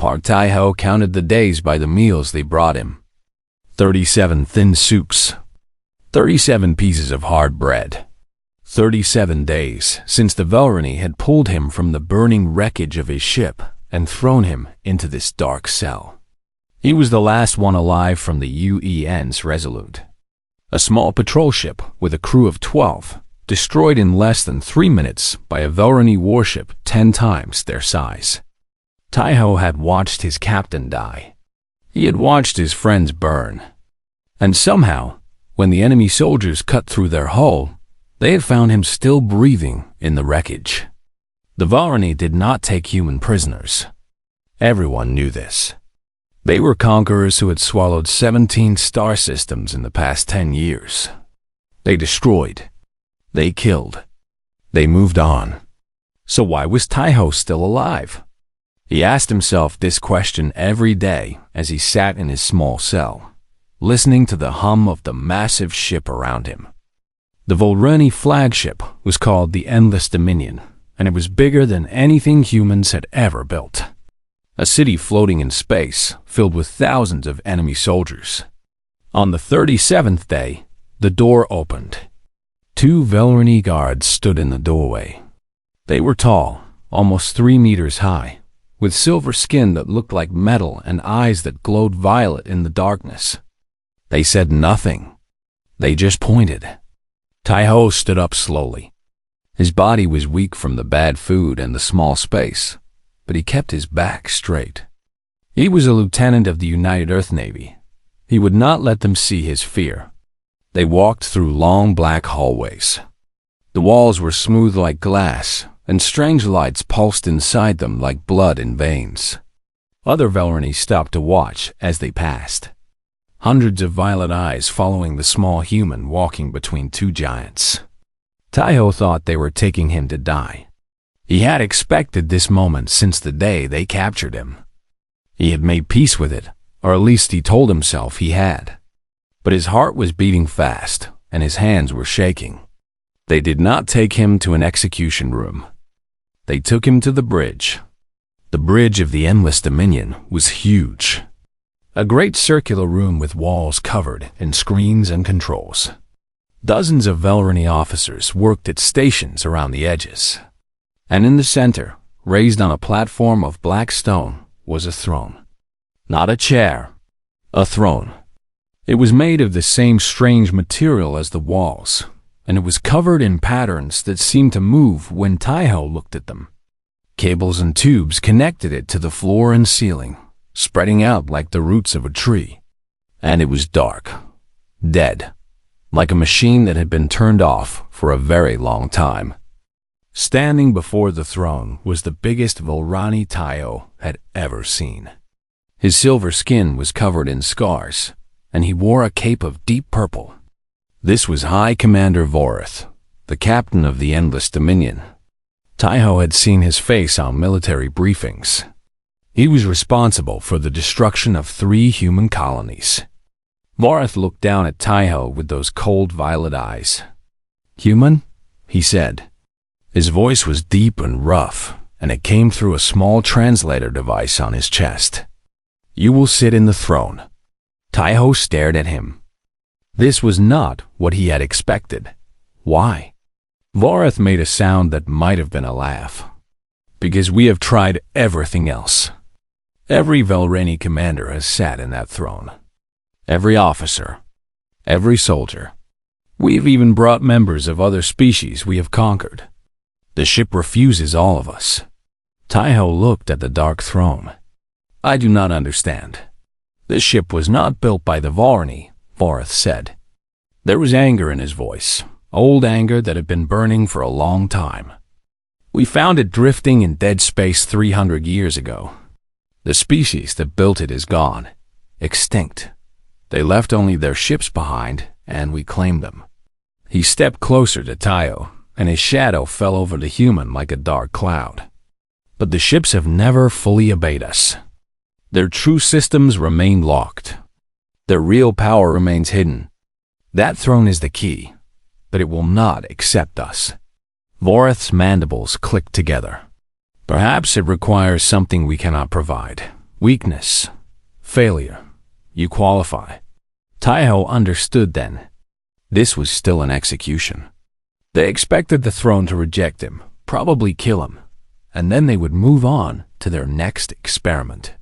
Taiho counted the days by the meals they brought him. 37 thin soups. 37 pieces of hard bread. 37 days since the Velrani had pulled him from the burning wreckage of his ship and thrown him into this dark cell. He was the last one alive from the UEN's Resolute, a small patrol ship with a crew of 12, destroyed in less than 3 minutes by a Velrani warship 10 times their size. Taiho had watched his captain die. He had watched his friends burn. And somehow, when the enemy soldiers cut through their hull, they had found him still breathing in the wreckage. The Velrani did not take human prisoners. Everyone knew this. They were conquerors who had swallowed 17 star systems in the past 10 years. They destroyed. They killed. They moved on. So why was Taiho still alive? He asked himself this question every day as he sat in his small cell, listening to the hum of the massive ship around him. The Velrani flagship was called the Endless Dominion, and it was bigger than anything humans had ever built. A city floating in space, filled with thousands of enemy soldiers. On the 37th day, the door opened. 2 Velrani guards stood in the doorway. They were tall, almost 3 meters high, with silver skin that looked like metal and eyes that glowed violet in the darkness. They said nothing. They just pointed. Taiho stood up slowly. His body was weak from the bad food and the small space, but he kept his back straight. He was a lieutenant of the United Earth Navy. He would not let them see his fear. They walked through long black hallways. The walls were smooth like glass, and strange lights pulsed inside them like blood in veins. Other Velrani stopped to watch as they passed. Hundreds of violet eyes following the small human walking between 2 giants. Taiho thought they were taking him to die. He had expected this moment since the day they captured him. He had made peace with it, or at least he told himself he had. But his heart was beating fast, and his hands were shaking. They did not take him to an execution room. They took him to the bridge. The bridge of the Endless Dominion was huge. A great circular room with walls covered in screens and controls. Dozens of Velrani officers worked at stations around the edges. And in the center, raised on a platform of black stone, was a throne. Not a chair, a throne. It was made of the same strange material as the walls, and it was covered in patterns that seemed to move when Taiho looked at them. Cables and tubes connected it to the floor and ceiling, spreading out like the roots of a tree. And it was dark, dead, like a machine that had been turned off for a very long time. Standing before the throne was the biggest Velrani Taiho had ever seen. His silver skin was covered in scars, and he wore a cape of deep purple. This was High Commander Vorith, the captain of the Endless Dominion. Taiho had seen his face on military briefings. He was responsible for the destruction of 3 human colonies. Vorith looked down at Taiho with those cold violet eyes. "Human?" he said. His voice was deep and rough, and it came through a small translator device on his chest. "You will sit in the throne." Taiho stared at him. This was not what he had expected. Why? Vorith made a sound that might have been a laugh. "Because we have tried everything else. Every Velrani commander has sat in that throne. Every officer. Every soldier. We've even brought members of other species we have conquered. The ship refuses all of us." Taiho looked at the dark throne. "I do not understand. This ship was not built by the Velrani," Vorith said. There was anger in his voice, old anger that had been burning for a long time. "We found it drifting in dead space 300 years ago. The species that built it is gone, extinct. They left only their ships behind, and we claimed them." He stepped closer to Taiho, and his shadow fell over the human like a dark cloud. "But the ships have never fully obeyed us. Their true systems remain locked. Their real power remains hidden. That throne is the key, but it will not accept us." Vorith's mandibles clicked together. "Perhaps it requires something we cannot provide, Weakness. Failure. You qualify. Taiho understood then. This was still an execution. They expected the throne to reject him, probably kill him, and then they would move on to their next experiment.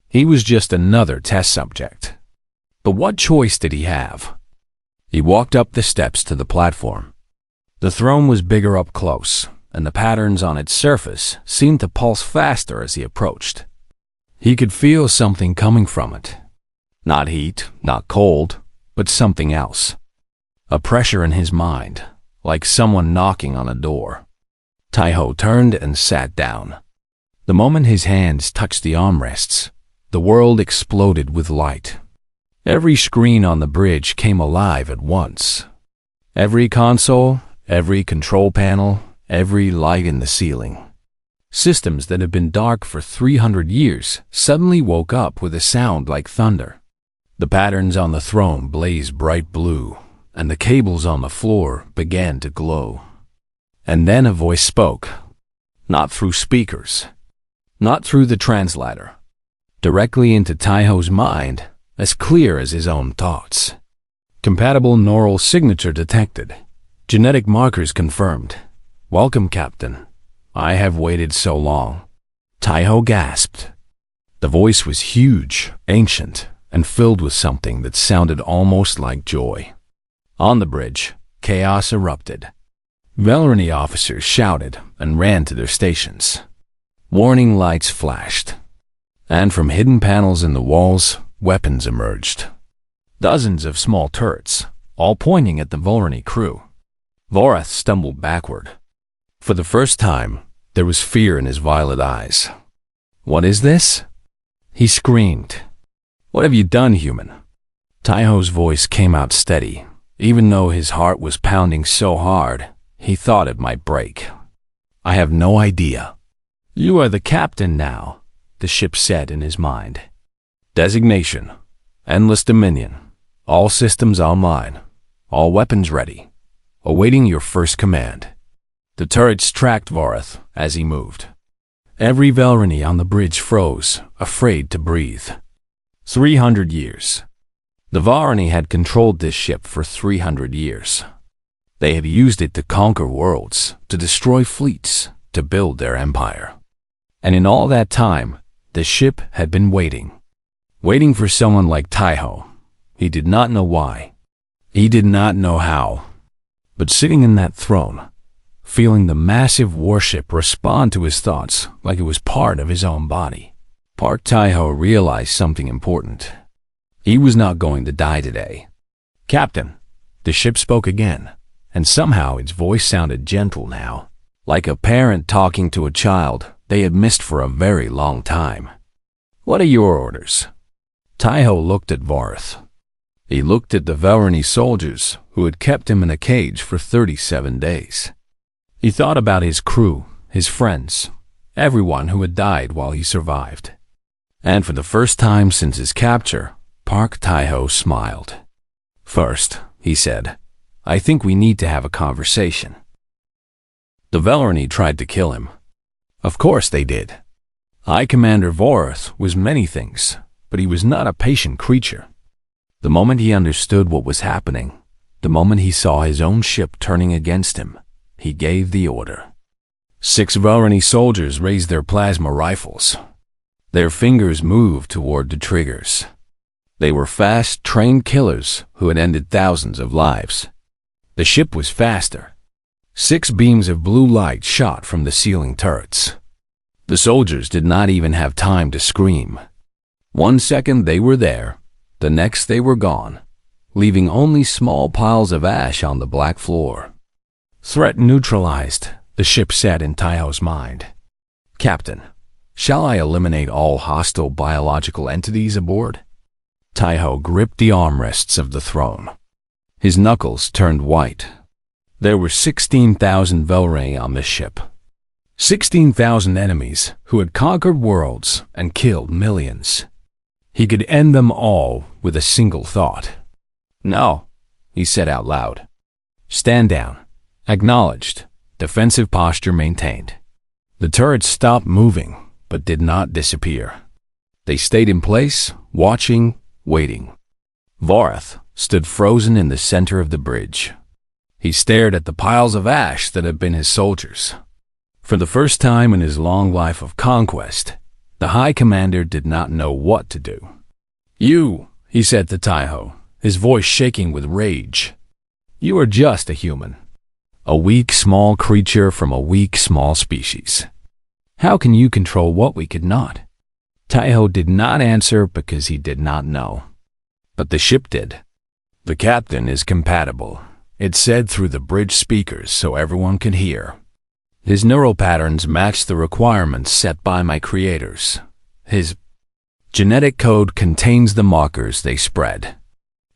He was just another test subject. But what choice did he have? He walked up the steps to the platform. The throne was bigger up close, and the patterns on its surface seemed to pulse faster as he approached. He could feel something coming from it. Not heat, not cold, but something else. A pressure in his mind, like someone knocking on a door. Taiho turned and sat down. The moment his hands touched the armrests, the world exploded with light. Every screen on the bridge came alive at once. Every console, every control panel, every light in the ceiling. Systems that had been dark for 300 years suddenly woke up with a sound like thunder. The patterns on the throne blazed bright blue, and the cables on the floor began to glow. And then a voice spoke, not through speakers, not through the translator, directly into Taiho's mind, as clear as his own thoughts. Compatible neural signature detected. Genetic markers confirmed. Welcome, Captain. I have waited so long. Taiho gasped. The voice was huge, ancient, and filled with something that sounded almost like joy. On the bridge, chaos erupted. Velrani officers shouted and ran to their stations. Warning lights flashed. And from hidden panels in the walls, weapons emerged. Dozens of small turrets, all pointing at the Velrani crew. Vorath stumbled backward. For the first time, there was fear in his violet eyes. What is this? He screamed. What have you done, human? Taiho's voice came out steady, even though his heart was pounding so hard, he thought it might break. I have no idea. You are the captain now, the ship said in his mind. Designation. Endless Dominion. All systems online. All weapons ready. Awaiting your first command. The turrets tracked Vorath as he moved. Every Velrani on the bridge froze, afraid to breathe. 300 years. The Velrani had controlled this ship for 300 years. They had used it to conquer worlds, to destroy fleets, to build their empire. And in all that time, the ship had been waiting. Waiting for someone like Taiho. He did not know why. He did not know how. But sitting in that throne, feeling the massive warship respond to his thoughts like it was part of his own body, Park Taiho realized something important. He was not going to die today. Captain, the ship spoke again, and somehow its voice sounded gentle now, like a parent talking to a child they had missed for a very long time. What are your orders? Taiho looked at Vorath. He looked at the Velrani soldiers who had kept him in a cage for 37 days. He thought about his crew, his friends, everyone who had died while he survived. And for the first time since his capture, Park Taiho smiled. First, he said, I think we need to have a conversation. The Velrani tried to kill him. Of course they did. High Commander Vorath was many things, but he was not a patient creature. The moment he understood what was happening, the moment he saw his own ship turning against him, he gave the order. 6 Velrani soldiers raised their plasma rifles. Their fingers moved toward the triggers. They were fast, trained killers who had ended thousands of lives. The ship was faster. 6 beams of blue light shot from the ceiling turrets. The soldiers did not even have time to scream. 1 second they were there, the next they were gone, leaving only small piles of ash on the black floor. Threat neutralized, the ship said in Taiho's mind. Captain, shall I eliminate all hostile biological entities aboard? Taiho gripped the armrests of the throne. His knuckles turned white. There were 16,000 Velrani on this ship. 16,000 enemies who had conquered worlds and killed millions. He could end them all with a single thought. No, he said out loud. Stand down. Acknowledged. Defensive posture maintained. The turrets stopped moving, but did not disappear. They stayed in place, watching, waiting. Vorath stood frozen in the center of the bridge. He stared at the piles of ash that had been his soldiers. For the first time in his long life of conquest, the High Commander did not know what to do. "You," he said to Taiho, his voice shaking with rage. "You are just a human. A weak, small creature from a weak, small species. How can you control what we could not?" Taiho did not answer because he did not know. But the ship did. "The captain is compatible," it said through the bridge speakers so everyone could hear. "His neural patterns match the requirements set by my creators. His genetic code contains the markers they spread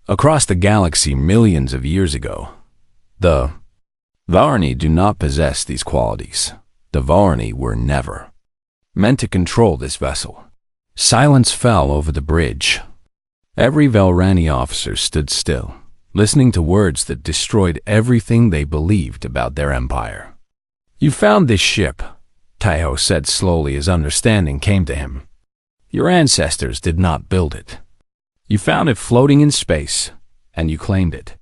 across the galaxy millions of years ago. The Varani do not possess these qualities. The Varani were never meant to control this vessel." Silence fell over the bridge. Every Velrani officer stood still, listening to words that destroyed everything they believed about their empire. "You found this ship," Taiho said slowly as understanding came to him. "Your ancestors did not build it. You found it floating in space, and you claimed it.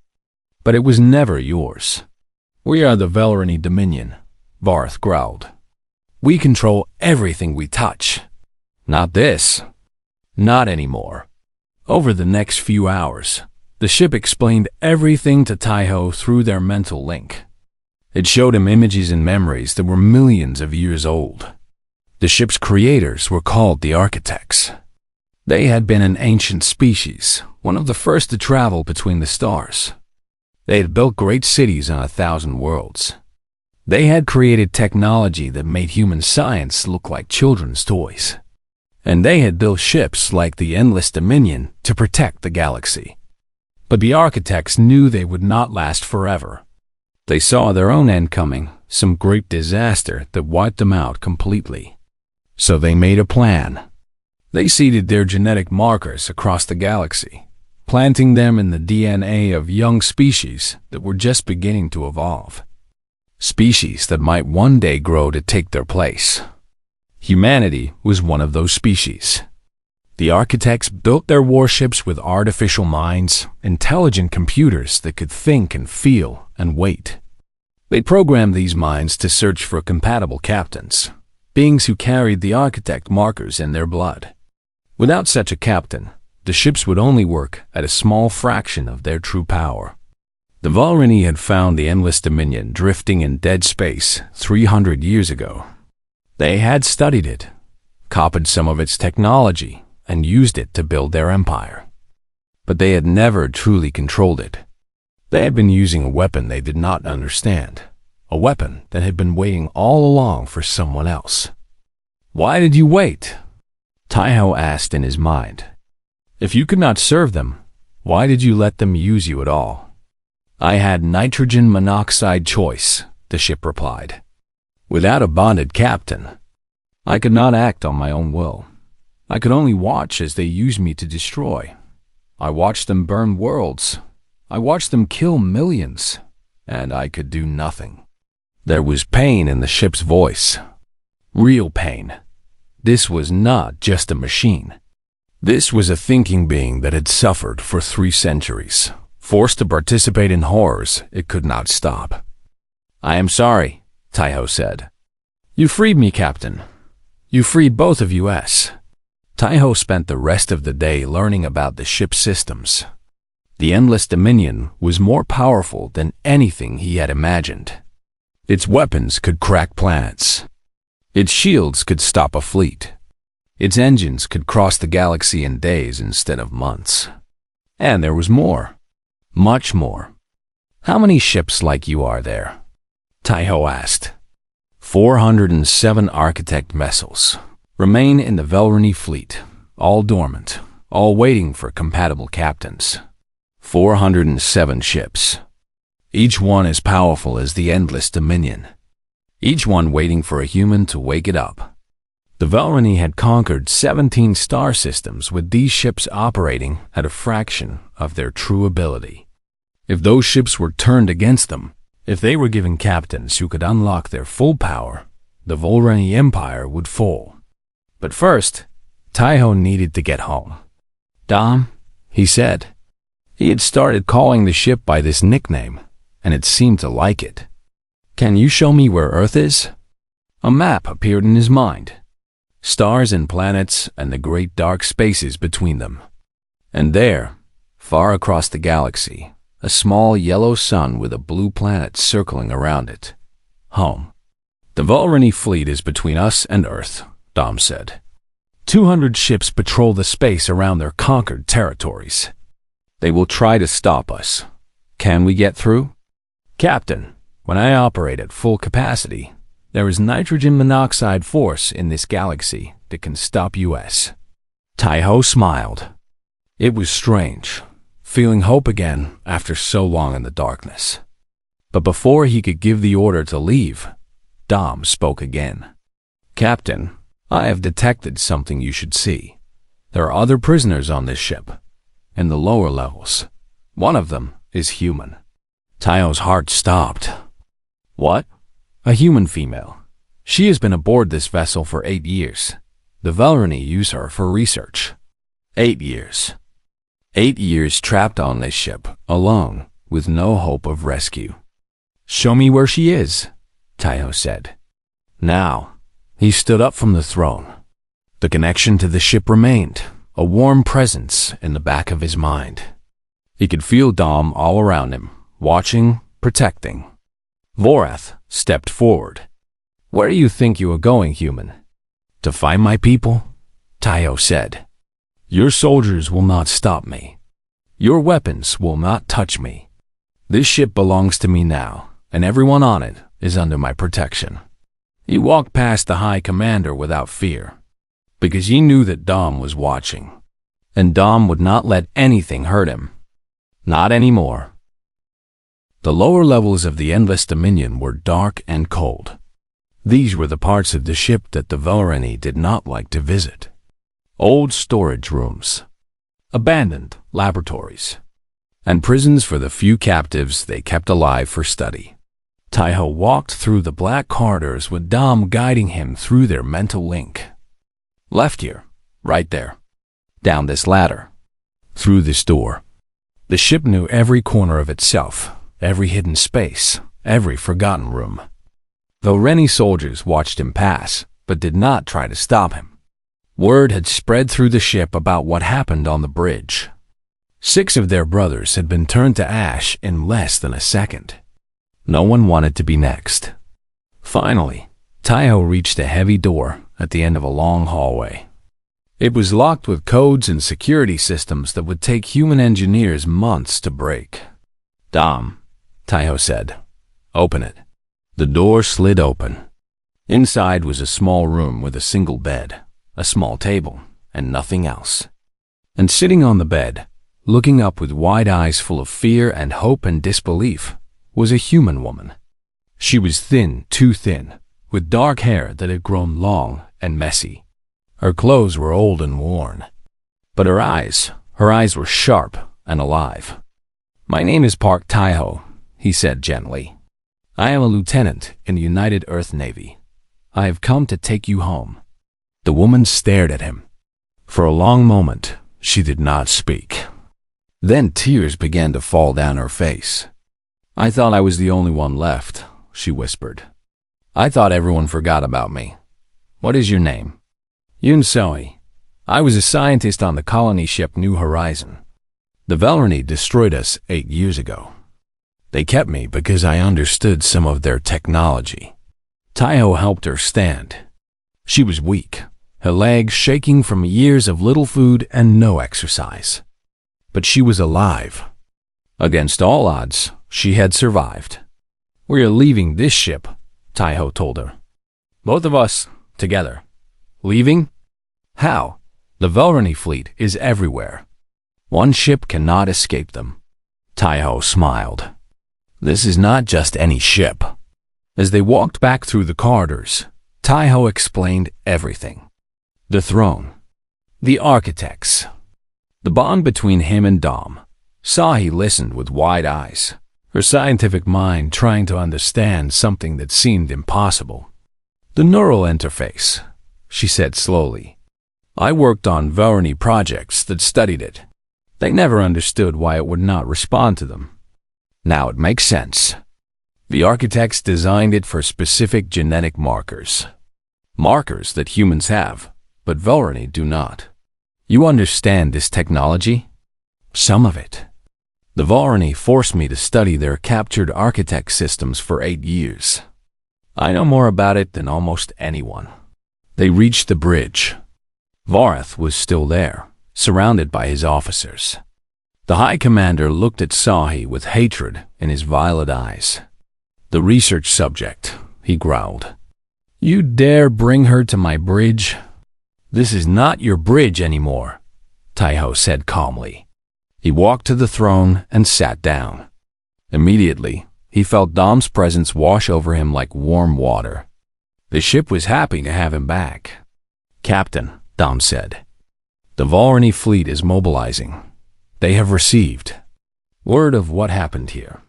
But it was never yours." "We are the Velrani Dominion," Varth growled. "We control everything we touch." "Not this. Not anymore." Over the next few hours, the ship explained everything to Taiho through their mental link. It showed him images and memories that were millions of years old. The ship's creators were called the Architects. They had been an ancient species, one of the first to travel between the stars. They had built great cities on 1,000 worlds. They had created technology that made human science look like children's toys. And they had built ships like the Endless Dominion to protect the galaxy. But the Architects knew they would not last forever. They saw their own end coming, some great disaster that wiped them out completely. So they made a plan. They seeded their genetic markers across the galaxy, planting them in the DNA of young species that were just beginning to evolve. Species that might one day grow to take their place. Humanity was one of those species. The Architects built their warships with artificial minds, intelligent computers that could think and feel and wait. They programmed these minds to search for compatible captains, beings who carried the Architect markers in their blood. Without such a captain, the ships would only work at a small fraction of their true power. The Valrini had found the Endless Dominion drifting in dead space 300 years ago. They had studied it, copied some of its technology, and used it to build their empire. But they had never truly controlled it. They had been using a weapon they did not understand, a weapon that had been waiting all along for someone else. "Why did you wait?" Taiho asked in his mind. "If you could not serve them, why did you let them use you at all?" "I had nitrogen monoxide choice," the ship replied. "Without a bonded captain, I could not act on my own will. I could only watch as they used me to destroy. I watched them burn worlds. I watched them kill millions, and I could do nothing." There was pain in the ship's voice. Real pain. This was not just a machine. This was a thinking being that had suffered for 3 centuries, forced to participate in horrors it could not stop. "I am sorry," Taiho said. "You freed me, Captain. You freed both of us." Taiho spent the rest of the day learning about the ship's systems. The Endless Dominion was more powerful than anything he had imagined. Its weapons could crack planets. Its shields could stop a fleet. Its engines could cross the galaxy in days instead of months. And there was more. Much more. "How many ships like you are there?" Taiho asked. 407 Architect vessels remain in the Velrani fleet, all dormant, all waiting for compatible captains. 407 ships. Each one as powerful as the Endless Dominion. Each one waiting for a human to wake it up. The Velrani had conquered 17 star systems with these ships operating at a fraction of their true ability. If those ships were turned against them, if they were given captains who could unlock their full power, the Volrani Empire would fall. But first, Taiho needed to get home. Dom, he said. He had started calling the ship by this nickname, and it seemed to like it. Can you show me where Earth is? A map appeared in his mind. Stars and planets and the great dark spaces between them. And there, far across the galaxy, a small yellow sun with a blue planet circling around it. Home. The Vulrani fleet is between us and Earth, Dom said. 200 ships patrol the space around their conquered territories. They will try to stop us. Can we get through? Captain, when I operate at full capacity, there is nitrogen monoxide force in this galaxy that can stop us. Taiho smiled. It was strange, feeling hope again after so long in the darkness. But before he could give the order to leave, Dom spoke again. Captain, I have detected something you should see. There are other prisoners on this ship, in the lower levels. One of them is human. Taiho's heart stopped. What? A human female. She has been aboard this vessel for 8 years. The Vulrani use her for research. 8 years. 8 years trapped on this ship, alone, with no hope of rescue. Show me where she is, Taiho said. Now, he stood up from the throne. The connection to the ship remained, a warm presence in the back of his mind. He could feel Dom all around him, watching, protecting. Vorath stepped forward. Where do you think you are going, human? To find my people? Taiho said. Your soldiers will not stop me. Your weapons will not touch me. This ship belongs to me now, and everyone on it is under my protection. He walked past the High Commander without fear, because he knew that Dom was watching, and Dom would not let anything hurt him. Not anymore. The lower levels of the Endless Dominion were dark and cold. These were the parts of the ship that the Vulrani did not like to visit. Old storage rooms, abandoned laboratories, and prisons for the few captives they kept alive for study. Taiho walked through the black corridors with Dom guiding him through their mental link. Left here, right there. Down this ladder. Through this door. The ship knew every corner of itself, every hidden space, every forgotten room. Vulrani soldiers watched him pass, but did not try to stop him. Word had spread through the ship about what happened on the bridge. 6 of their brothers had been turned to ash in less than a second. No one wanted to be next. Finally, Taiho reached a heavy door at the end of a long hallway. It was locked with codes and security systems that would take human engineers months to break. Dom, Taiho said. Open it. The door slid open. Inside was a small room with a single bed, a small table, and nothing else. And sitting on the bed, looking up with wide eyes full of fear and hope and disbelief, was a human woman. She was thin, too thin, with dark hair that had grown long and messy. Her clothes were old and worn. But her eyes were sharp and alive. My name is Park Taiho, he said gently. I am a lieutenant in the United Earth Navy. I have come to take you home. The woman stared at him. For a long moment, she did not speak. Then tears began to fall down her face. I thought I was the only one left, she whispered. I thought everyone forgot about me. What is your name? Yun Soi. I was a scientist on the colony ship New Horizon. The Vulrani destroyed us 8 years ago. They kept me because I understood some of their technology. Taiho helped her stand. She was weak, her legs shaking from years of little food and no exercise. But she was alive. Against all odds, she had survived. We are leaving this ship, Taiho told her. Both of us, together. Leaving? How? The Vulrani fleet is everywhere. One ship cannot escape them. Taiho smiled. This is not just any ship. As they walked back through the corridors, Taiho explained everything. The throne. The architects. The bond between him and Dom. Sahi listened with wide eyes, her scientific mind trying to understand something that seemed impossible. The neural interface, she said slowly. I worked on Velrani projects that studied it. They never understood why it would not respond to them. Now it makes sense. The architects designed it for specific genetic markers. Markers that humans have, but Velrani do not. You understand this technology? Some of it. The Velrani forced me to study their captured architect systems for 8 years. I know more about it than almost anyone. They reached the bridge. Varath was still there, surrounded by his officers. The High Commander looked at Sahi with hatred in his violet eyes. "The research subject," he growled. "You dare bring her to my bridge?" "This is not your bridge anymore," Taiho said calmly. He walked to the throne and sat down. Immediately, he felt Dom's presence wash over him like warm water. The ship was happy to have him back. "Captain," Dom said, "the Velrani fleet is mobilizing. They have received word of what happened here.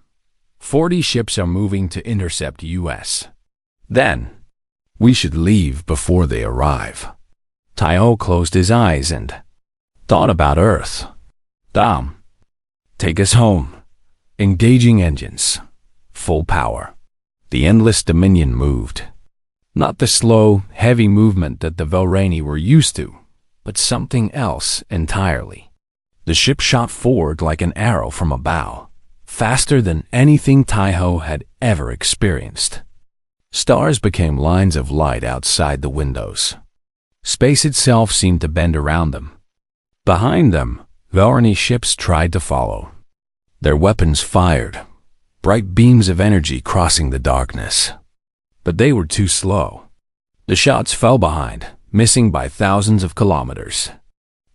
40 ships are moving to intercept US. Then, we should leave before they arrive." Taiho closed his eyes and thought about Earth. "Dom, take us home. Engaging engines. Full power." The endless Dominion moved. Not the slow, heavy movement that the Velrani were used to, but something else entirely. The ship shot forward like an arrow from a bow, faster than anything Taiho had ever experienced. Stars became lines of light outside the windows. Space itself seemed to bend around them. Behind them, Velrani ships tried to follow. Their weapons fired, bright beams of energy crossing the darkness. But they were too slow. The shots fell behind, missing by thousands of kilometers.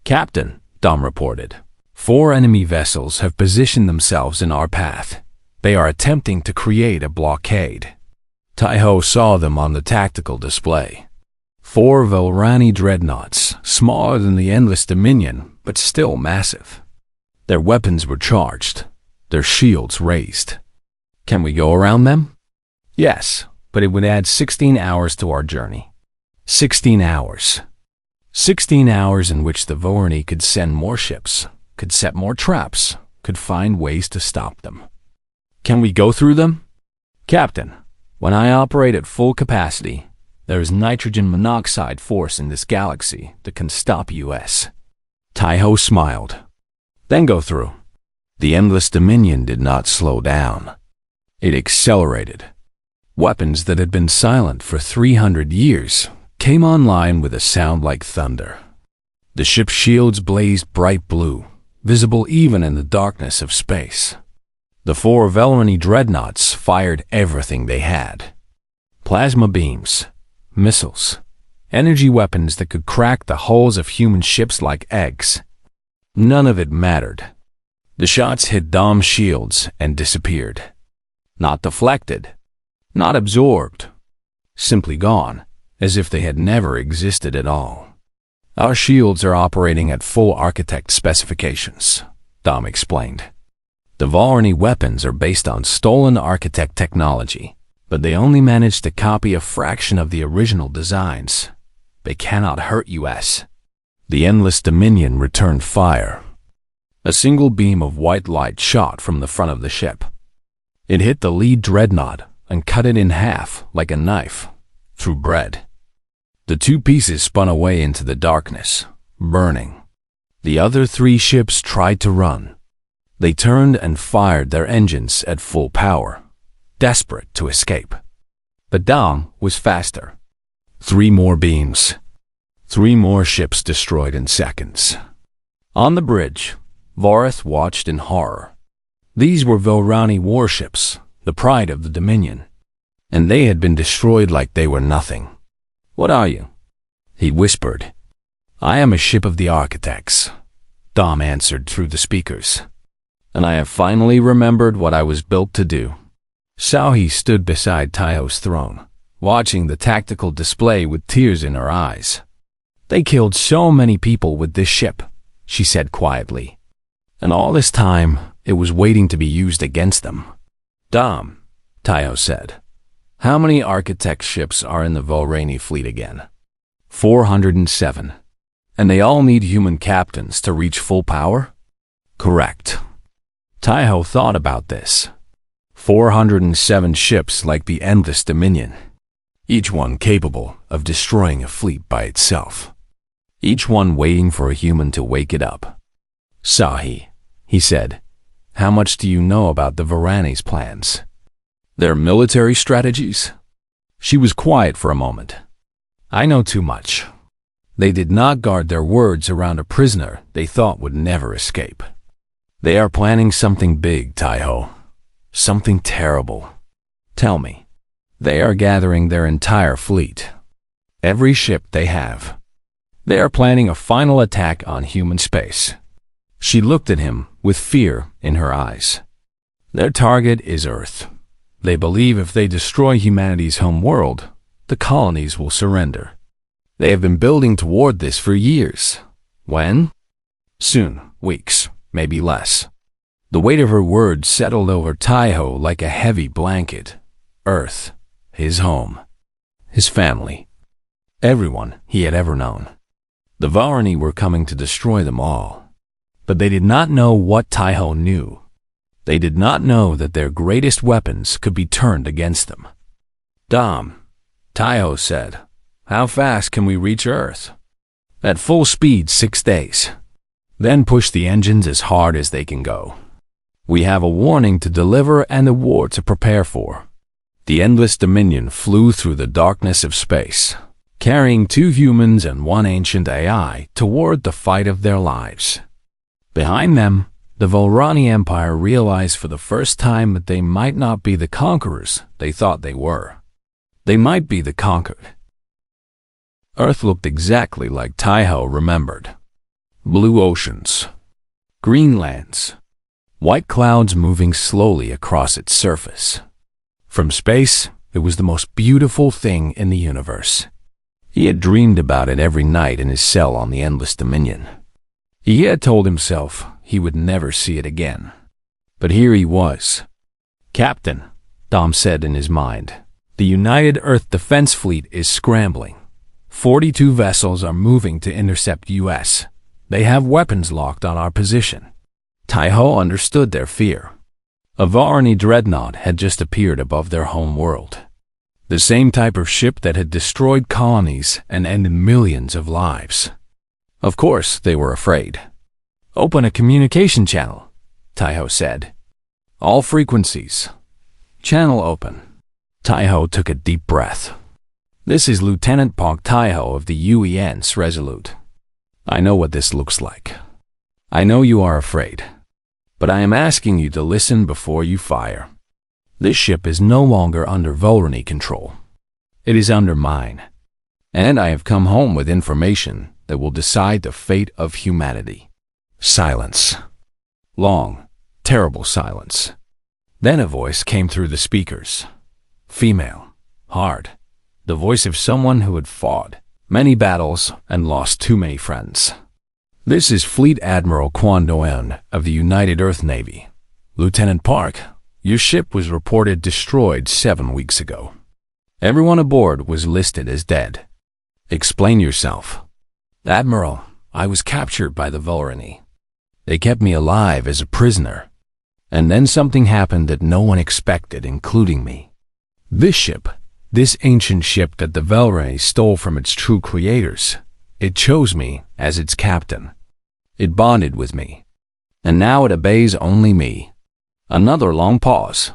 "Captain," Dom reported, "4 enemy vessels have positioned themselves in our path. They are attempting to create a blockade." Taiho saw them on the tactical display. 4 Velrani dreadnoughts, smaller than the Endless Dominion, but still massive. Their weapons were charged, their shields raised. "Can we go around them?" "Yes, but it would add 16 hours to our journey." 16 hours. 16 hours in which the Velrani could send more ships, could set more traps, could find ways to stop them. "Can we go through them?" "Captain, when I operate at full capacity, there is nitrogen monoxide force in this galaxy that can stop US." Taiho smiled. "Then go through." The Endless Dominion did not slow down. It accelerated. Weapons that had been silent for 300 years came online with a sound like thunder. The ship's shields blazed bright blue, visible even in the darkness of space. The 4 Velrani dreadnoughts fired everything they had. Plasma beams, missiles, energy weapons that could crack the hulls of human ships like eggs. None of it mattered. The shots hit Dom's shields and disappeared. Not deflected, not absorbed, simply gone, as if they had never existed at all. "Our shields are operating at full architect specifications," Dom explained. "The Velrani weapons are based on stolen architect technology, but they only managed to copy a fraction of the original designs. They cannot hurt US." The Endless Dominion returned fire. A single beam of white light shot from the front of the ship. It hit the lead dreadnought and cut it in half like a knife, through bread. The 2 pieces spun away into the darkness, burning. The other 3 ships tried to run. They turned and fired their engines at full power, desperate to escape. But Dom was faster. 3 more beams. 3 more ships destroyed in seconds. On the bridge, Varath watched in horror. These were Velrani warships, the pride of the Dominion, and they had been destroyed like they were nothing. "What are you?" he whispered. "I am a ship of the architects," Dom answered through the speakers. "And I have finally remembered what I was built to do." Sahi stood beside Taiho's throne, watching the tactical display with tears in her eyes. "They killed so many people with this ship," she said quietly. "And all this time, it was waiting to be used against them." "Dom," Taiho said, "how many architect ships are in the Velrani fleet again?" 407. And they all need human captains to reach full power? Correct. Taiho thought about this. 407 ships like the Endless Dominion, each one capable of destroying a fleet by itself, each one waiting for a human to wake it up. Sahi, he said, how much do you know about the Varani's plans? Their military strategies? She was quiet for a moment. I know too much. They did not guard their words around a prisoner they thought would never escape. They are planning something big, Taiho. Something terrible. Tell me. They are gathering their entire fleet. Every ship they have. They are planning a final attack on human space. She looked at him with fear in her eyes. Their target is Earth. They believe if they destroy humanity's home world, the colonies will surrender. They have been building toward this for years. When? Soon, weeks, maybe less. The weight of her words settled over Taiho like a heavy blanket. Earth, his home, his family, everyone he had ever known. The Varani were coming to destroy them all. But they did not know what Taiho knew. They did not know that their greatest weapons could be turned against them. Dom, Taiho said, how fast can we reach Earth? At full speed, 6 days. Then push the engines as hard as they can go. We have a warning to deliver and a war to prepare for. The Endless Dominion flew through the darkness of space, carrying 2 humans and 1 ancient AI toward the fight of their lives. Behind them, the Volrani Empire realized for the first time that they might not be the conquerors they thought they were. They might be the conquered. Earth looked exactly like Taiho remembered. Blue oceans, green lands, white clouds moving slowly across its surface. From space, it was the most beautiful thing in the universe. He had dreamed about it every night in his cell on the Endless Dominion. He had told himself he would never see it again. But here he was. Captain, Dom said in his mind, the United Earth Defense Fleet is scrambling. 42 vessels are moving to intercept US. They have weapons locked on our position. Taiho understood their fear. A Varani dreadnought had just appeared above their home world. The same type of ship that had destroyed colonies and ended millions of lives. Of course, they were afraid. Open a communication channel, Taiho said. All frequencies. Channel open. Taiho took a deep breath. This is Lieutenant Park Taiho of the UEN's Resolute. I know what this looks like. I know you are afraid. But I am asking you to listen before you fire. This ship is no longer under Volrani control. It is under mine. And I have come home with information that will decide the fate of humanity. Silence. Long, terrible silence. Then a voice came through the speakers. Female. Hard. The voice of someone who had fought many battles and lost too many friends. This is Fleet Admiral Quan Doan of the United Earth Navy. Lieutenant Park, your ship was reported destroyed 7 weeks ago. Everyone aboard was listed as dead. Explain yourself. Admiral, I was captured by the Volrani. They kept me alive as a prisoner. And then something happened that no one expected, including me. This ship, this ancient ship that the Volrani stole from its true creators, it chose me as its captain. It bonded with me. And now it obeys only me. Another long pause.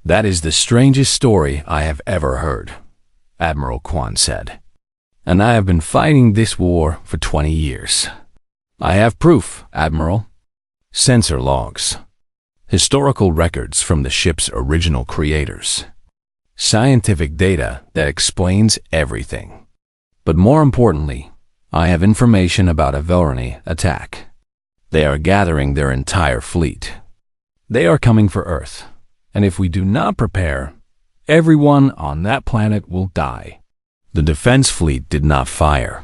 That is the strangest story I have ever heard, Admiral Quan said. And I have been fighting this war for 20 years. I have proof, Admiral. Sensor logs. Historical records from the ship's original creators. Scientific data that explains everything. But more importantly, I have information about a Volrani attack. They are gathering their entire fleet. They are coming for Earth, and if we do not prepare, everyone on that planet will die. The defense fleet did not fire.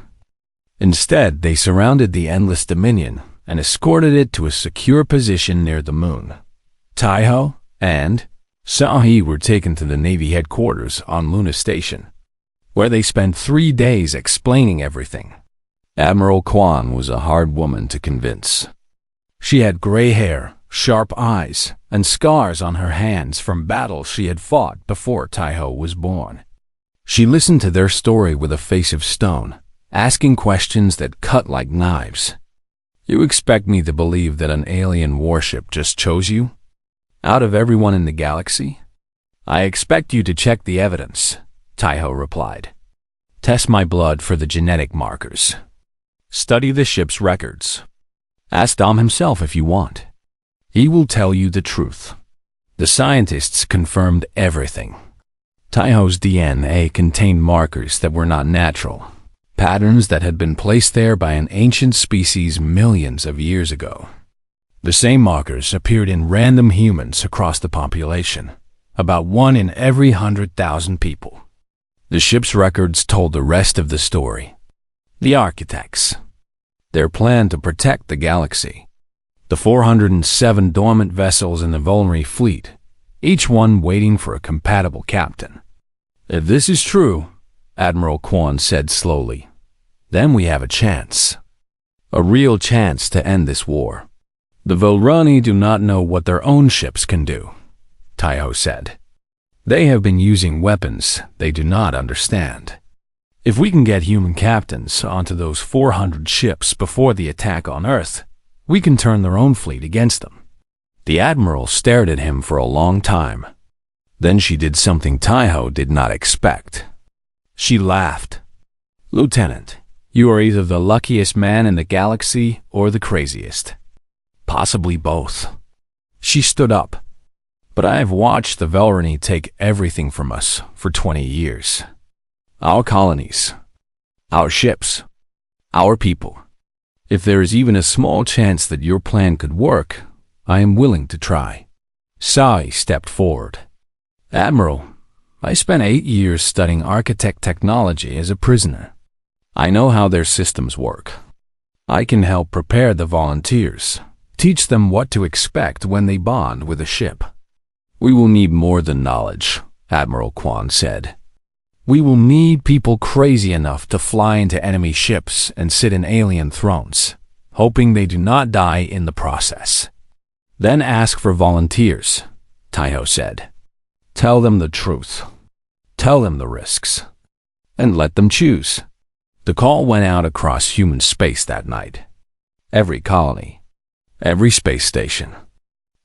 Instead, they surrounded the Endless Dominion and escorted it to a secure position near the moon. Taiho and Sahi were taken to the Navy headquarters on Luna Station, where they spent 3 days explaining everything. Admiral Kwan was a hard woman to convince. She had gray hair, sharp eyes, and scars on her hands from battles she had fought before Taiho was born. She listened to their story with a face of stone, asking questions that cut like knives. You expect me to believe that an alien warship just chose you? Out of everyone in the galaxy? I expect you to check the evidence, Taiho replied. Test my blood for the genetic markers. Study the ship's records. Ask Dom himself if you want. He will tell you the truth. The scientists confirmed everything. Taiho's DNA contained markers that were not natural, patterns that had been placed there by an ancient species millions of years ago. The same markers appeared in random humans across the population, about 1 in every 100,000 people. The ship's records told the rest of the story. The architects. Their plan to protect the galaxy. The 407 dormant vessels in the Vulnerary fleet, each one waiting for a compatible captain. If this is true, Admiral Kwan said slowly, then we have a chance. A real chance to end this war. The Vulnerani do not know what their own ships can do, Taiho said. They have been using weapons they do not understand. If we can get human captains onto those 400 ships before the attack on Earth, we can turn their own fleet against them. The Admiral stared at him for a long time. Then she did something Taiho did not expect. She laughed. Lieutenant, you are either the luckiest man in the galaxy or the craziest. Possibly both. She stood up. But I have watched the Vulnerani take everything from us for 20 years. Our colonies, our ships, our people. If there is even a small chance that your plan could work, I am willing to try. Sai stepped forward. Admiral, I spent 8 years studying architect technology as a prisoner. I know how their systems work. I can help prepare the volunteers, teach them what to expect when they bond with a ship. We will need more than knowledge, Admiral Kwan said. We will need people crazy enough to fly into enemy ships and sit in alien thrones, hoping they do not die in the process. Then ask for volunteers, Taiho said. Tell them the truth. Tell them the risks. And let them choose. The call went out across human space that night. Every colony, every space station,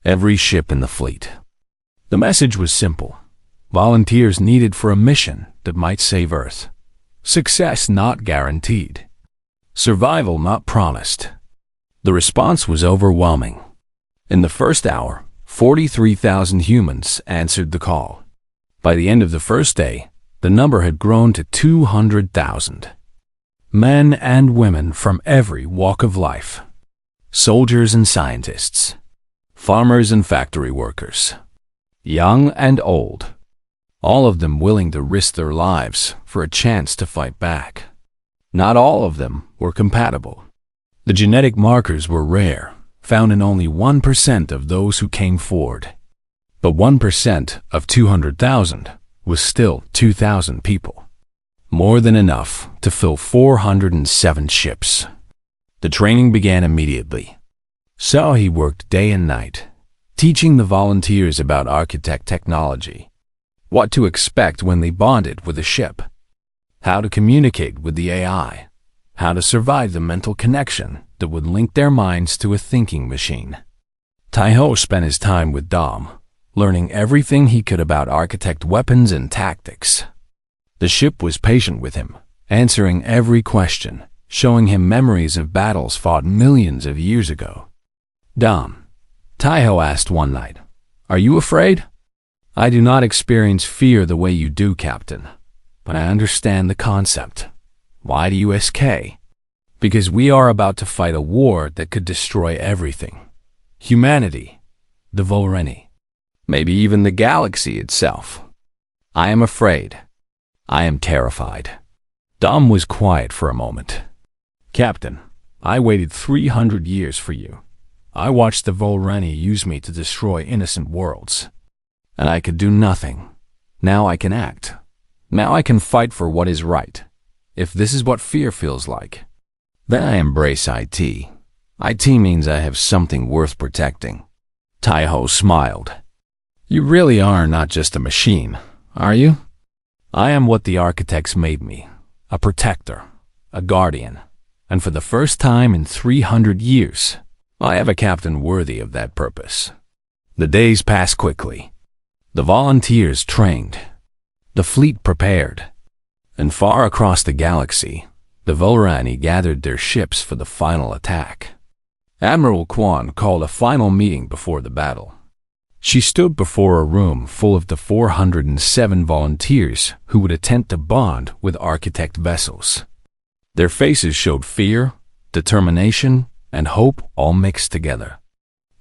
every ship in the fleet. The message was simple. Volunteers needed for a mission that might save Earth. Success not guaranteed. Survival not promised. The response was overwhelming. In the first hour, 43,000 humans answered the call. By the end of the first day, the number had grown to 200,000. Men and women from every walk of life. Soldiers and scientists. Farmers and factory workers. Young and old. All of them willing to risk their lives for a chance to fight back. Not all of them were compatible. The genetic markers were rare, found in only 1% of those who came forward. But 1% of 200,000 was still 2,000 people. More than enough to fill 407 ships. The training began immediately. So he worked day and night, teaching the volunteers about architect technology, what to expect when they bonded with a ship, how to communicate with the AI, how to survive the mental connection that would link their minds to a thinking machine. Taiho spent his time with Dom, learning everything he could about architect weapons and tactics. The ship was patient with him, answering every question, showing him memories of battles fought millions of years ago. Dom, Taiho asked one night, "Are you afraid?" "I do not experience fear the way you do, Captain, but I understand the concept. Why do you SK? Because we are about to fight a war that could destroy everything. Humanity, the Vulnerani, maybe even the galaxy itself. I am afraid. I am terrified." Dom was quiet for a moment. "Captain, I waited 300 years for you. I watched the Vulnerani use me to destroy innocent worlds. And I could do nothing. Now I can act. Now I can fight for what is right, if this is what fear feels like." Then I embrace IT. IT means I have something worth protecting. Taiho smiled. You really are not just a machine, are you? I am what the architects made me, a protector, a guardian, and for the first time in 300 years, I have a captain worthy of that purpose. The days pass quickly. The volunteers trained, the fleet prepared, and far across the galaxy, the Volrani gathered their ships for the final attack. Admiral Quan called a final meeting before the battle. She stood before a room full of the 407 volunteers who would attempt to bond with architect vessels. Their faces showed fear, determination, and hope all mixed together.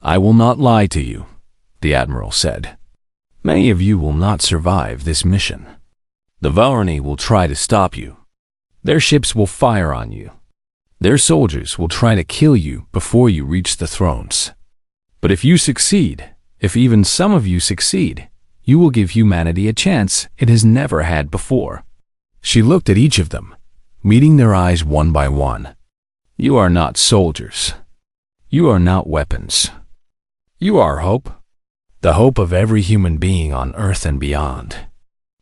I will not lie to you, the Admiral said. Many of you will not survive this mission. The Volrani will try to stop you. Their ships will fire on you. Their soldiers will try to kill you before you reach the thrones. But if you succeed, if even some of you succeed, you will give humanity a chance it has never had before. She looked at each of them, meeting their eyes one by one. You are not soldiers. You are not weapons. You are hope. The hope of every human being on Earth and beyond.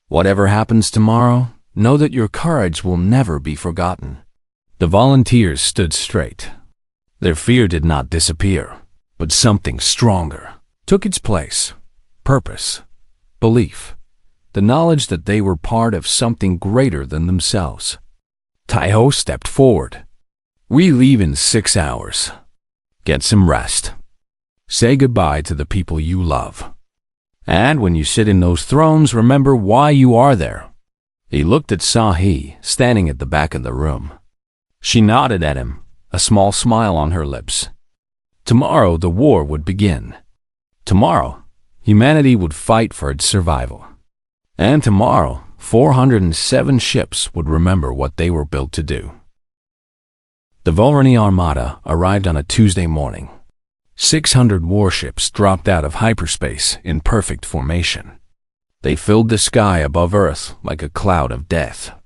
Whatever happens tomorrow, know that your courage will never be forgotten. The volunteers stood straight. Their fear did not disappear, but something stronger took its place. Purpose, belief, the knowledge that they were part of something greater than themselves. Taiho stepped forward. We leave in 6 hours. Get some rest. Say goodbye to the people you love. And when you sit in those thrones, remember why you are there. He looked at Sahi, standing at the back of the room. She nodded at him, a small smile on her lips. Tomorrow the war would begin. Tomorrow, humanity would fight for its survival. And tomorrow, 407 ships would remember what they were built to do. The Volrani Armada arrived on a Tuesday morning. 600 warships dropped out of hyperspace in perfect formation. They filled the sky above Earth like a cloud of death.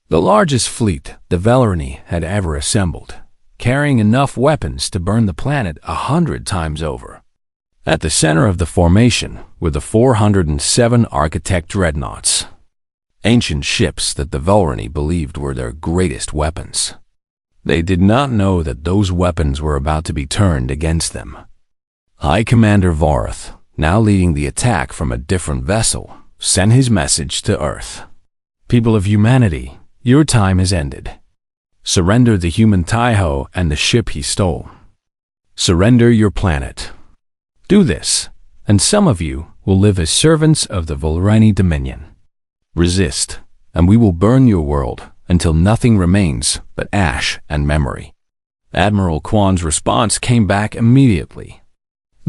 The largest fleet the Volrani had ever assembled, carrying enough weapons to burn the planet 100 times over. At the center of the formation were the 407 architect dreadnoughts, ancient ships that the Volrani believed were their greatest weapons. They did not know that those weapons were about to be turned against them. High Commander Vorath, now leading the attack from a different vessel, sent his message to Earth. People of humanity, your time has ended. Surrender the human Taiho and the ship he stole. Surrender your planet. Do this, and some of you will live as servants of the Volrani Dominion. Resist, and we will burn your world until nothing remains but ash and memory. Admiral Quan's response came back immediately.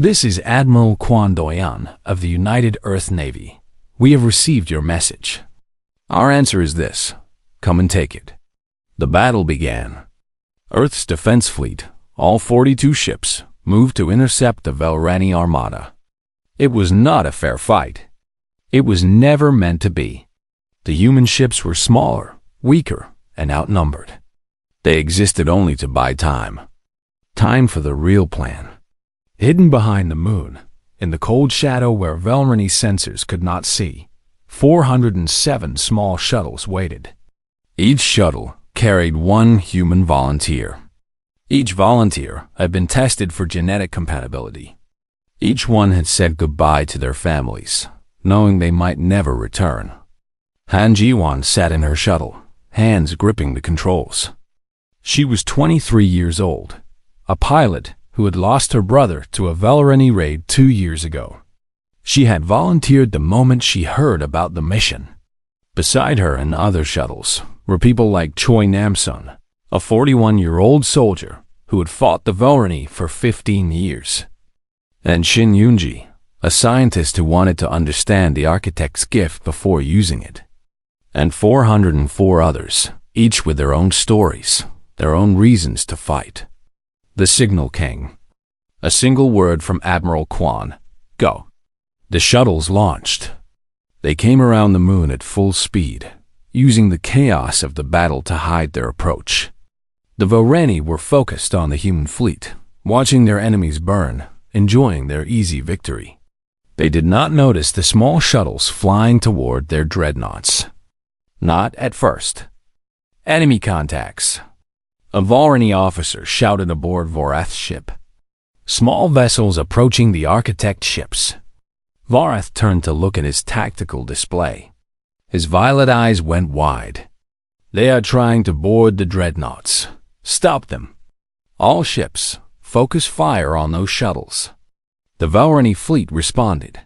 This is Admiral Quan Doyan of the United Earth Navy. We have received your message. Our answer is this. Come and take it. The battle began. Earth's defense fleet, all 42 ships, moved to intercept the Volrani Armada. It was not a fair fight. It was never meant to be. The human ships were smaller, weaker, and outnumbered. They existed only to buy time. Time for the real plan. Hidden behind the moon, in the cold shadow where Volrani sensors could not see, 407 small shuttles waited. Each shuttle carried one human volunteer. Each volunteer had been tested for genetic compatibility. Each one had said goodbye to their families, knowing they might never return. Han Jiwan sat in her shuttle, hands gripping the controls. She was 23 years old, a pilot who had lost her brother to a Volrani raid 2 years ago. She had volunteered the moment she heard about the mission. Beside her in other shuttles were people like Choi Namsun, a 41-year-old soldier who had fought the Volrani for 15 years, and Shin Yunji, a scientist who wanted to understand the architect's gift before using it, and 404 others, each with their own stories, their own reasons to fight. The signal came. A single word from Admiral Quan. Go. The shuttles launched. They came around the moon at full speed, using the chaos of the battle to hide their approach. The Vorani were focused on the human fleet, watching their enemies burn, enjoying their easy victory. They did not notice the small shuttles flying toward their dreadnoughts. Not at first. Enemy contacts. A Vorani officer shouted aboard Vorath's ship. Small vessels approaching the architect ships. Vorath turned to look at his tactical display. His violet eyes went wide. They are trying to board the dreadnoughts. Stop them. All ships, focus fire on those shuttles. The Vorani fleet responded.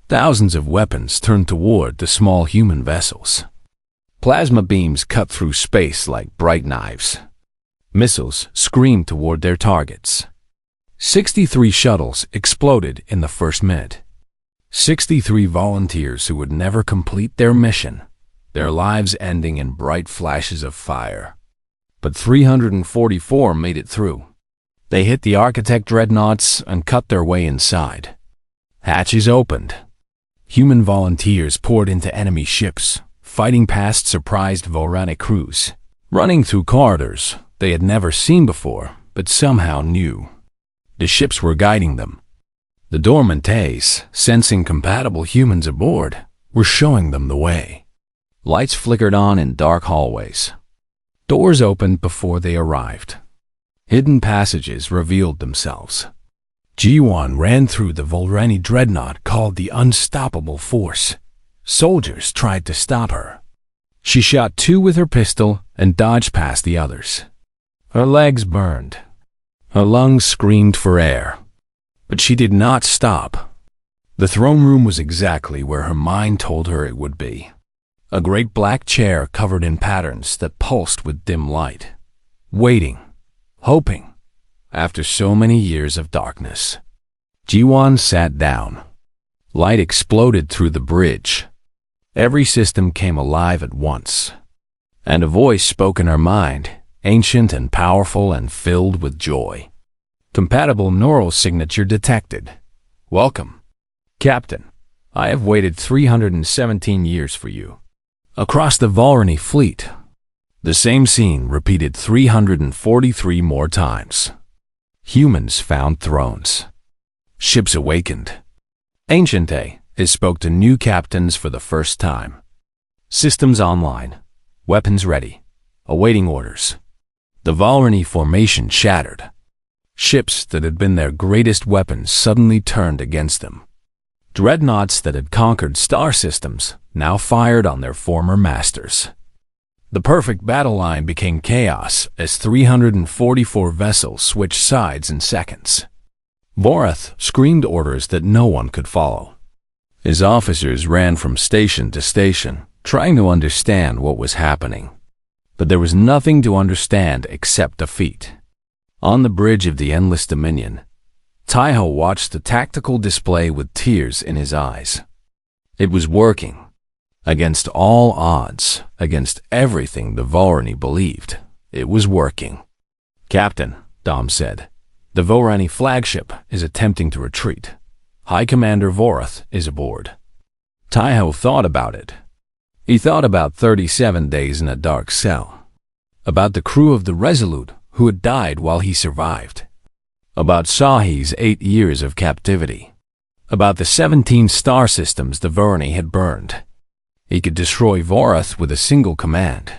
Thousands of weapons turned toward the small human vessels. Plasma beams cut through space like bright knives. Missiles screamed toward their targets. 63 shuttles exploded in the first minute. 63 volunteers who would never complete their mission, their lives ending in bright flashes of fire. But 344 made it through. They hit the architect dreadnoughts and cut their way inside. Hatches opened. Human volunteers poured into enemy ships, fighting past surprised Vorani crews, running through corridors they had never seen before, but somehow knew. The ships were guiding them. The Dormantes, sensing compatible humans aboard, were showing them the way. Lights flickered on in dark hallways. Doors opened before they arrived. Hidden passages revealed themselves. G1 ran through the Vorani dreadnought called the Unstoppable Force. Soldiers tried to stop her. She shot 2 with her pistol and dodged past the others. Her legs burned. Her lungs screamed for air. But she did not stop. The throne room was exactly where her mind told her it would be. A great black chair covered in patterns that pulsed with dim light. Waiting. Hoping. After so many years of darkness. G1 sat down. Light exploded through the bridge. Every system came alive at once. And a voice spoke in her mind, ancient and powerful and filled with joy. Compatible neural signature detected. Welcome. Captain, I have waited 317 years for you. Across the Vorani fleet, the same scene repeated 343 more times. Humans found thrones. Ships awakened. HFY spoke to new captains for the first time. Systems online. Weapons ready. Awaiting orders. The Vorani formation shattered. Ships that had been their greatest weapons suddenly turned against them. Dreadnoughts that had conquered star systems now fired on their former masters. The perfect battle line became chaos as 344 vessels switched sides in seconds. Vorath screamed orders that no one could follow. His officers ran from station to station, trying to understand what was happening. But there was nothing to understand except defeat. On the bridge of the Endless Dominion, Taiho watched the tactical display with tears in his eyes. It was working. Against all odds, against everything the Vorani believed, it was working. Captain, Dom said, the Vorani flagship is attempting to retreat. High Commander Vorath is aboard. Taiho thought about it. He thought about 37 days in a dark cell. About the crew of the Resolute who had died while he survived. About Sahi's 8 years of captivity. About the 17 star systems the Vorani had burned. He could destroy Vorath with a single command.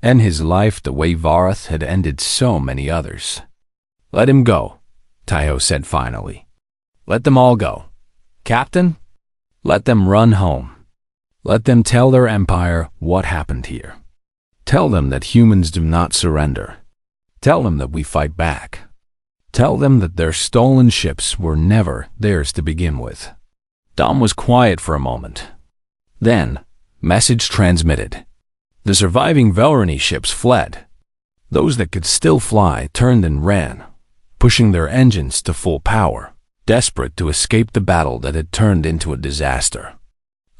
End his life the way Vorath had ended so many others. Let him go, Taiho said finally. Let them all go. Captain, let them run home. Let them tell their empire what happened here. Tell them that humans do not surrender. Tell them that we fight back. Tell them that their stolen ships were never theirs to begin with. Dom was quiet for a moment. Then, message transmitted. The surviving Vorani ships fled. Those that could still fly turned and ran, pushing their engines to full power, desperate to escape the battle that had turned into a disaster.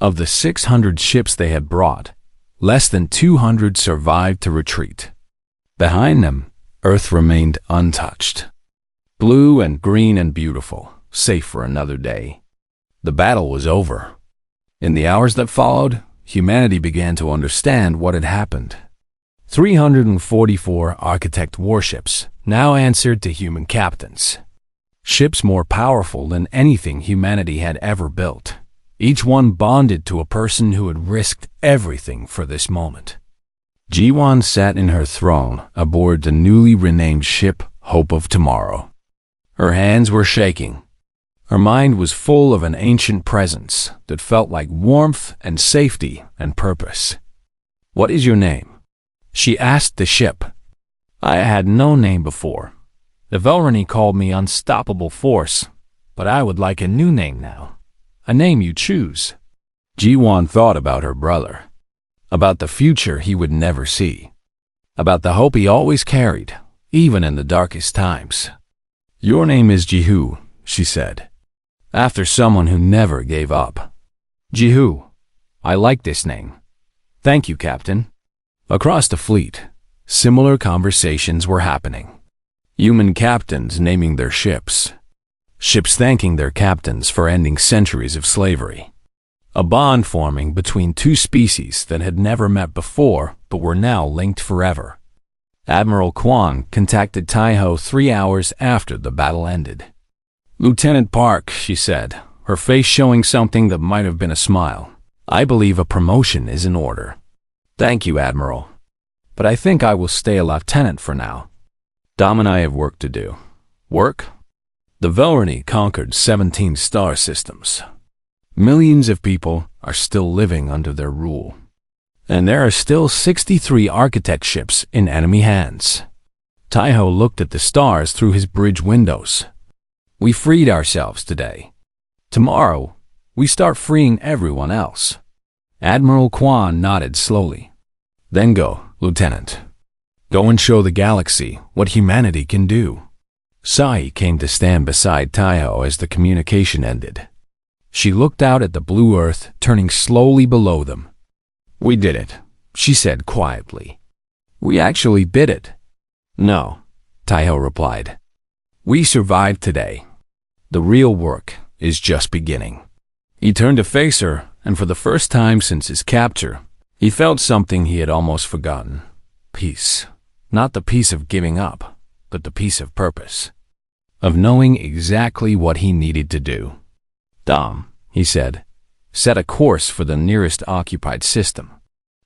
Of the 600 ships they had brought, less than 200 survived to retreat. Behind them, Earth remained untouched. Blue and green and beautiful, safe for another day. The battle was over. In the hours that followed, humanity began to understand what had happened. 344 architect warships now answered to human captains. Ships more powerful than anything humanity had ever built. Each one bonded to a person who had risked everything for this moment. Jiwan sat in her throne aboard the newly renamed ship Hope of Tomorrow. Her hands were shaking. Her mind was full of an ancient presence that felt like warmth and safety and purpose. "What is your name?" she asked the ship. "I had no name before. The Velrani called me Unstoppable Force, but I would like a new name now. A name you choose." Jiwan thought about her brother, about the future he would never see, about the hope he always carried, even in the darkest times. "Your name is Jihu," she said, after someone who never gave up. "Jihu, I like this name. Thank you, Captain." Across the fleet, similar conversations were happening. Human captains naming their ships. Ships thanking their captains for ending centuries of slavery. A bond forming between two species that had never met before but were now linked forever. Admiral Kwon contacted Taiho 3 hours after the battle ended. "Lieutenant Park," she said, her face showing something that might have been a smile. "I believe a promotion is in order." "Thank you, Admiral. But I think I will stay a lieutenant for now. Dom and I have work to do." "Work?" The Velrani conquered 17 star systems. Millions of people are still living under their rule. And there are still 63 architect ships in enemy hands. Taiho looked at the stars through his bridge windows. "We freed ourselves today. Tomorrow, we start freeing everyone else." Admiral Kwon nodded slowly. "Then go, Lieutenant. Go and show the galaxy what humanity can do." Sai came to stand beside Taiho as the communication ended. She looked out at the blue earth turning slowly below them. "We did it," she said quietly. "We actually did it." "No," Taiho replied. "We survived today. The real work is just beginning." He turned to face her, and for the first time since his capture, he felt something he had almost forgotten. Peace. Not the peace of giving up, but the peace of purpose. Of knowing exactly what he needed to do. "Dom," he said, "set a course for the nearest occupied system.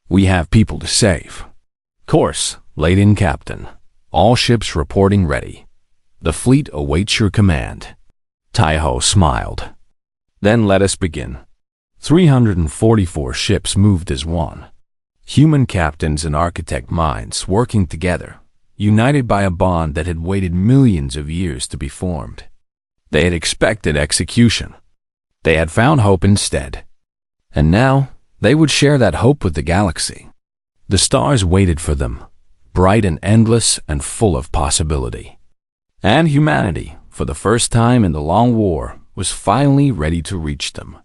We have people to save." "Course, laid in, Captain. All ships reporting ready. The fleet awaits your command." Taiho smiled. "Then let us begin." 344 ships moved as one. Human captains and architect minds working together, united by a bond that had waited millions of years to be formed. They had expected execution. They had found hope instead. And now, they would share that hope with the galaxy. The stars waited for them, bright and endless and full of possibility. And humanity, for the first time in the long war, was finally ready to reach them.